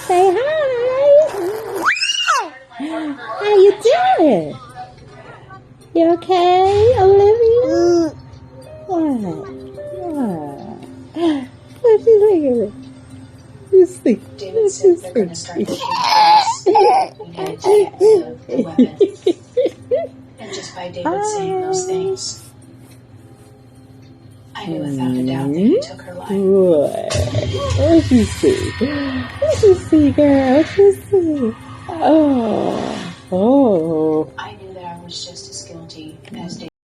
Say hi. How you doing? You okay, Olivia? What? What you thinking? You see? David said they're going to start taking place. We had to get the weapon. And just by David saying those things, I knew without a doubt that he took her life. What you see? What you see, girl? What you see? Oh. I knew that I was just as guilty as David.